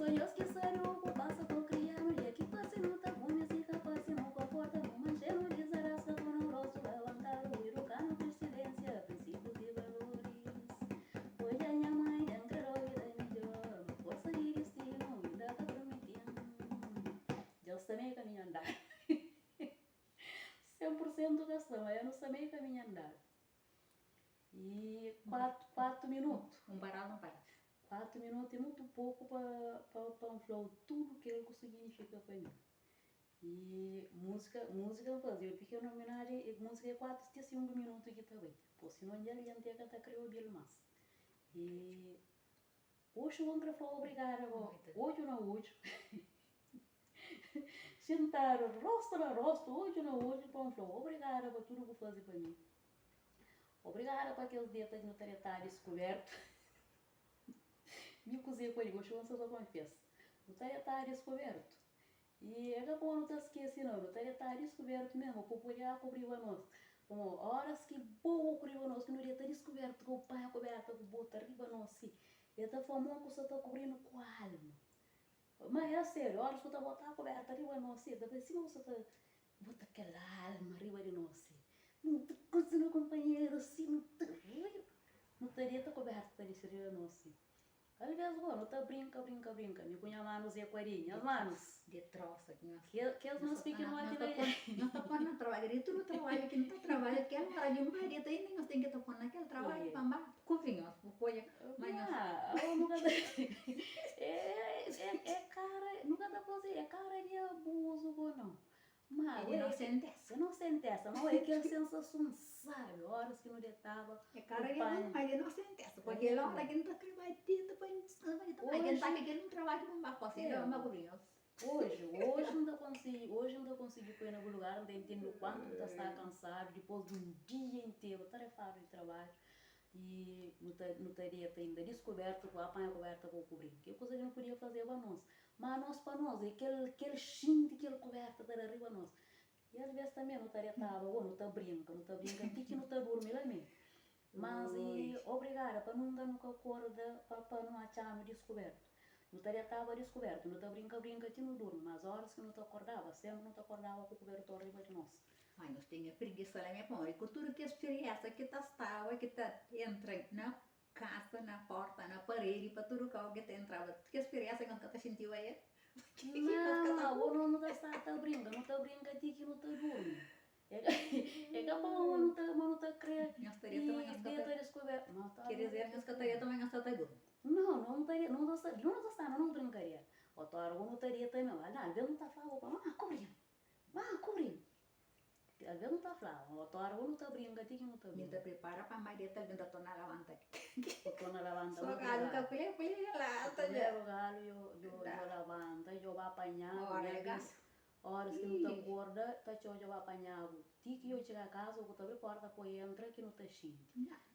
sonhos que sonho, passa por criar no dia que passe no tabume, se capaz se não comporta, no mancheno desarasta, com o rosto levantado, e no cano de silêncio, princípios e valores. Hoje a minha mãe encarou e da melhor, força e destino, ainda está permitindo. Deus também caminha andar. 100% gastão, eu não sabia caminho andar. E 4 minutos. Um parar, não para. 4 minutos é muito pouco para falar tudo que ele significa para mim. E música eu fazia pequena homenagem, e música é 4 a 5 minutos aqui também. Por senão ele ia ter que estar criando mais. E hoje eu vou falar obrigada, hoje ou não hoje. Sentar rosto na rosto, hoje ou não hoje, então falar obrigada por tudo que fazem para mim. Obrigada por aqueles dias que não teria estado descoberto. Me cozinha com ele, hoje eu só confesso. Não teria estado descoberto. E é que bom não te esquecer não teria estado descoberto mesmo, para poder cobrir a nós. Bom, horas que boa cobrir a nós, que não iria ter descoberto que o pai coberto com bota arriba nós, sim. Ele está falando que você está cobrindo com a alma. Mas é sério, horas que você está botando coberta arriba nós, sim. Depois se você está botando aquela alma arriba de nós, sim. Não te cozinha companheiro, assim, não teria estar coberta de seria nós, sim. Às vezes, não tá brinca. Me punha manos e aquarinhas, manos. De troça. Que as mãos pequenas lá de daí. Não está pondo no trabalho, e tu no trabalho, que não está trabalho, que é uma hora de um marido, aí nem nós tem que estar pondo naquele trabalho, para amar, cobrinhos, porque eu nunca é cara, nunca dá pra fazer, é cara de abuso, não. Mas ele não sente essa. Não sente essa, mas é aquela sensação, sabe? Horas que não deitava. É cara de abuso, mas ele não sente essa, porque ele hora que não está trabalhando, depois ele está aquele trabalho que não vai fazer, ele ama cobrinhos. Hoje não consegui pôr em algum lugar, não entendo o quanto está cansado, depois de um dia inteiro, tarefado de trabalho, e não teria ainda descoberto, apanhar coberta para cobrir, que coisa que não podia fazer para nós. Mas nós, para nós, aquele xinte, aquele coberta para arriba nós. E às vezes também não estaria, não está brinca, que não está dormindo lá mesmo. Mas obrigada, para nunca acorda, para não achar no descoberto. Não estaria estava descoberto, não está brinca, tu não dorme, mas horas que não te acordava, sempre não te acordava com o cobertor arriba de nós. Ai, nós tínhamos preguiça lá, minha mãe, com tudo que experiência que estava, que entra na casa, na porta, na parede, para tudo que entrava, que experiência que você sentiu aí? Não está brinca, não está brinca, que não está dorme. É que não está crendo. Nós teria também essa descoberto. Quer dizer, nós teria também essa tabu. Não teria, não brincaria. O tua não teria também, mas não, ele não está falando, cobrindo. Às vezes não está falando, o tua não está brincando, que não está brincando. Me prepara para a Maria estar vindo a tornar lavanda. Tornar lavanda. Só galo que colhe lá, tá vendo? O galo, eu lavanda, eu vou apanhar. Horas que não está gorda, tá eu vai apanhar. Que eu chegar a casa, eu vou abrir a porta para entrar que não está cheio.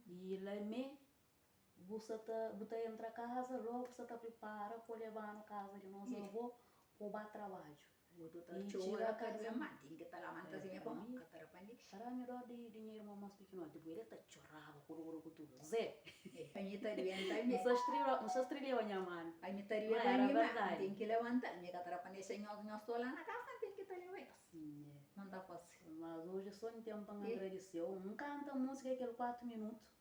E lá você entra a casa, logo você está prepara para levar na casa de nós avô para o trabalho. E tira a casa mate, que tá lá mantazinha para mim, para melhor de dinheiro mais pequeno, depois ele tá chorava com tudo. Zé. A minha taria também. Não se estrelou a minha mãe. A minha taria também, tem que levantar, minha catarapane senhor nós estou lá na casa, tem que estar levando. Não dá fácil. Mas hoje só em tempo para agradecer. Não canta música aquele 4 minutos.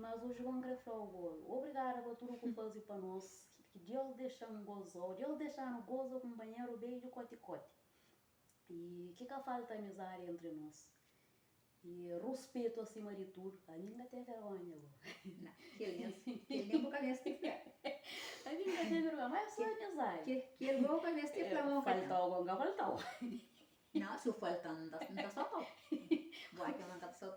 Mas hoje vamos falar obrigada por tudo que faz para nós, que Deus deixa um gozo, Deus deixa no gozo companheiro beijo cote-cote. E que falta amizade entre nós. E respeito acima de tudo. A ninguém tem vergonha. Não, que ele nunca me estifla. A ninguém tem vergonha, mas é só amizade. Que ele nunca me estifla. Faltou. Não, se falta não está só. Vai que não está só.